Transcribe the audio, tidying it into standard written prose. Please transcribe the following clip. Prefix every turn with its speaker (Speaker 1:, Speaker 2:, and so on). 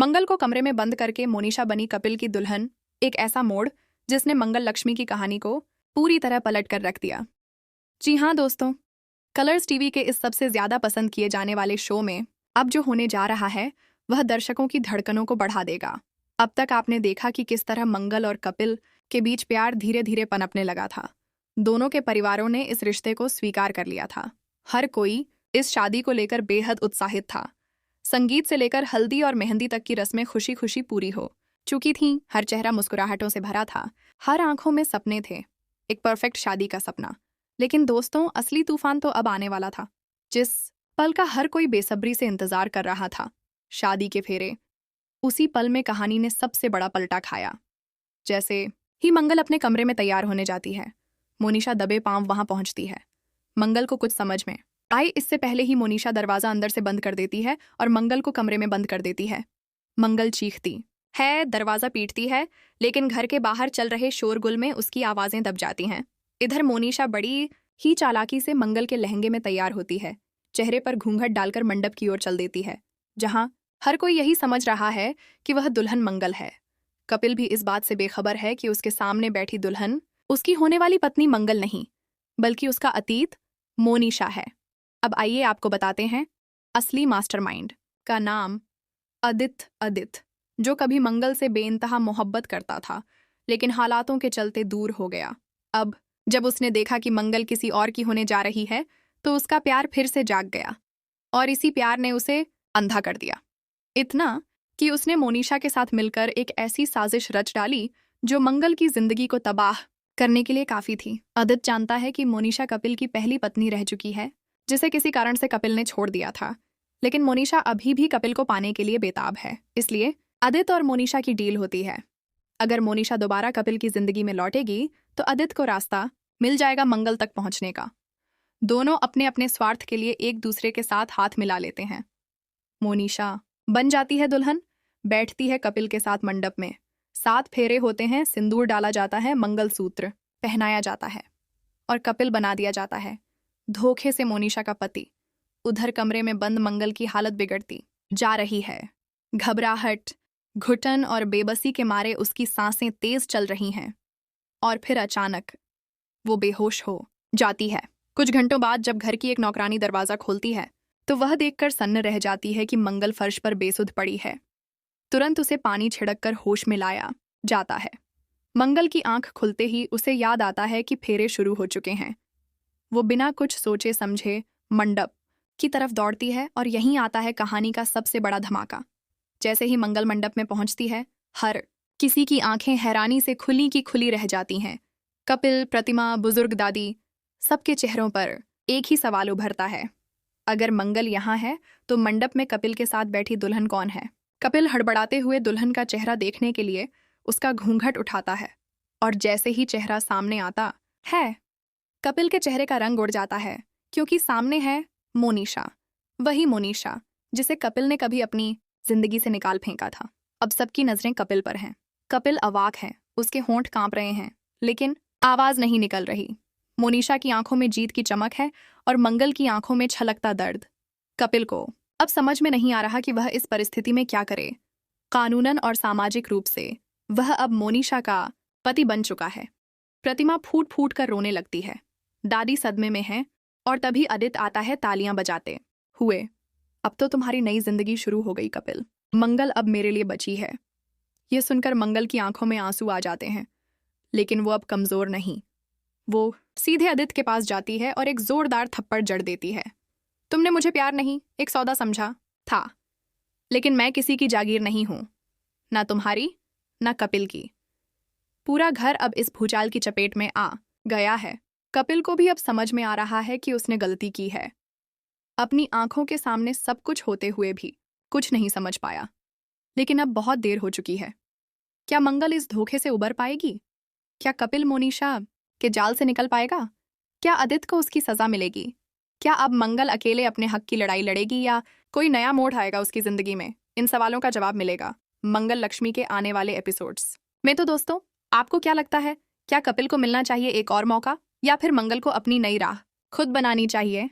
Speaker 1: मंगल को कमरे में बंद करके मोनिशा बनी कपिल की दुल्हन। एक ऐसा मोड़ जिसने मंगल लक्ष्मी की कहानी को पूरी तरह पलट कर रख दिया। जी हाँ दोस्तों, कलर्स टीवी के इस सबसे ज्यादा पसंद किए जाने वाले शो में अब जो होने जा रहा है वह दर्शकों की धड़कनों को बढ़ा देगा। अब तक आपने देखा कि किस तरह मंगल और कपिल के बीच प्यार धीरे धीरे पनपने लगा था। दोनों के परिवारों ने इस रिश्ते को स्वीकार कर लिया था। हर कोई इस शादी को लेकर बेहद उत्साहित था। संगीत से लेकर हल्दी और मेहंदी तक की रस्में खुशी खुशी पूरी हो चुकी थीं। हर चेहरा मुस्कुराहटों से भरा था, हर आंखों में सपने थे, एक परफेक्ट शादी का सपना। लेकिन दोस्तों, असली तूफान तो अब आने वाला था, जिस पल का हर कोई बेसब्री से इंतजार कर रहा था, शादी के फेरे। उसी पल में कहानी ने सबसे बड़ा पलटा खाया। जैसे ही मंगल अपने कमरे में तैयार होने जाती है, मोनिशा दबे पांव वहां पहुंचती है। मंगल को कुछ समझ में आए इससे पहले ही मोनिशा दरवाजा अंदर से बंद कर देती है और मंगल को कमरे में बंद कर देती है। मंगल चीखती है, दरवाजा पीटती है, लेकिन घर के बाहर चल रहे शोरगुल में उसकी आवाजें दब जाती हैं। इधर मोनिशा बड़ी ही चालाकी से मंगल के लहंगे में तैयार होती है, चेहरे पर घूंघट डालकर मंडप की ओर चल देती है, जहां हर कोई यही समझ रहा है कि वह दुल्हन मंगल है। कपिल भी इस बात से बेखबर है कि उसके सामने बैठी दुल्हन उसकी होने वाली पत्नी मंगल नहीं, बल्कि उसका अतीत मोनिशा है। अब आइए आपको बताते हैं असली मास्टरमाइंड का नाम आदित्य, जो कभी मंगल से बेइंतहा मोहब्बत करता था, लेकिन हालातों के चलते दूर हो गया। अब जब उसने देखा कि मंगल किसी और की होने जा रही है, तो उसका प्यार फिर से जाग गया और इसी प्यार ने उसे अंधा कर दिया। इतना कि उसने मोनिशा के साथ मिलकर एक ऐसी साजिश रच डाली जो मंगल की जिंदगी को तबाह करने के लिए काफी थी। आदित्य जानता है कि मोनिशा कपिल की पहली पत्नी रह चुकी है, जिसे किसी कारण से कपिल ने छोड़ दिया था, लेकिन मोनिशा अभी भी कपिल को पाने के लिए बेताब है। इसलिए आदित्य और मोनिशा की डील होती है। अगर मोनिशा दोबारा कपिल की जिंदगी में लौटेगी तो आदित्य को रास्ता मिल जाएगा मंगल तक पहुंचने का। दोनों अपने अपने स्वार्थ के लिए एक दूसरे के साथ हाथ मिला लेते हैं। मोनिशा बन जाती है दुल्हन, बैठती है कपिल के साथ मंडप में, 7 फेरे होते हैं, सिंदूर डाला जाता है, मंगलसूत्र पहनाया जाता है और कपिल बना दिया जाता है धोखे से मोनिशा का पति। उधर कमरे में बंद मंगल की हालत बिगड़ती जा रही है। घबराहट, घुटन और बेबसी के मारे उसकी सांसें तेज चल रही हैं और फिर अचानक वो बेहोश हो जाती है। कुछ घंटों बाद जब घर की एक नौकरानी दरवाजा खोलती है तो वह देखकर सन्न रह जाती है कि मंगल फर्श पर बेसुध पड़ी है। तुरंत उसे पानी छिड़ककर होश में लाया जाता है। मंगल की आंख खुलते ही उसे याद आता है कि फेरे शुरू हो चुके हैं। वो बिना कुछ सोचे समझे मंडप की तरफ दौड़ती है और यहीं आता है कहानी का सबसे बड़ा धमाका। जैसे ही मंगल मंडप में पहुंचती है, हर किसी की आंखें हैरानी से खुली की खुली रह जाती हैं। कपिल, प्रतिमा, बुजुर्ग दादी, सबके चेहरों पर एक ही सवाल उभरता है, अगर मंगल यहाँ है तो मंडप में कपिल के साथ बैठी दुल्हन कौन है? कपिल हड़बड़ाते हुए दुल्हन का चेहरा देखने के लिए उसका घूंघट उठाता है और जैसे ही चेहरा सामने आता है, कपिल के चेहरे का रंग उड़ जाता है, क्योंकि सामने है मोनिशा, वही मोनिशा जिसे कपिल ने कभी अपनी जिंदगी से निकाल फेंका था। अब सबकी नजरें कपिल पर हैं। कपिल अवाक है, उसके होंठ कांप रहे हैं, लेकिन आवाज नहीं निकल रही। मोनिशा की आंखों में जीत की चमक है और मंगल की आंखों में छलकता दर्द। कपिल को अब समझ में नहीं आ रहा कि वह इस परिस्थिति में क्या करे। कानूनन और सामाजिक रूप से वह अब मोनिशा का पति बन चुका है। प्रतिमा फूट फूट कर रोने लगती है, दादी सदमे में है और तभी आदित्य आता है तालियां बजाते हुए। अब तो तुम्हारी नई जिंदगी शुरू हो गई कपिल, मंगल अब मेरे लिए बची है। ये सुनकर मंगल की आंखों में आंसू आ जाते हैं, लेकिन वो अब कमजोर नहीं। वो सीधे आदित्य के पास जाती है और एक जोरदार थप्पड़ जड़ देती है। तुमने मुझे प्यार नहीं, एक सौदा समझा था, लेकिन मैं किसी की जागीर नहीं हूं, ना तुम्हारी ना कपिल की। पूरा घर अब इस भूचाल की चपेट में आ गया है। कपिल को भी अब समझ में आ रहा है कि उसने गलती की है। अपनी आंखों के सामने सब कुछ होते हुए भी कुछ नहीं समझ पाया, लेकिन अब बहुत देर हो चुकी है। क्या मंगल इस धोखे से उबर पाएगी? क्या कपिल मोनिशा के जाल से निकल पाएगा? क्या आदित्य को उसकी सजा मिलेगी? क्या अब मंगल अकेले अपने हक की लड़ाई लड़ेगी या कोई नया मोड़ आएगा उसकी जिंदगी में? इन सवालों का जवाब मिलेगा मंगल लक्ष्मी के आने वाले एपिसोड्स में। तो दोस्तों, आपको क्या लगता है, क्या कपिल को मिलना चाहिए एक और मौका या फिर मंगल को अपनी नई राह खुद बनानी चाहिए?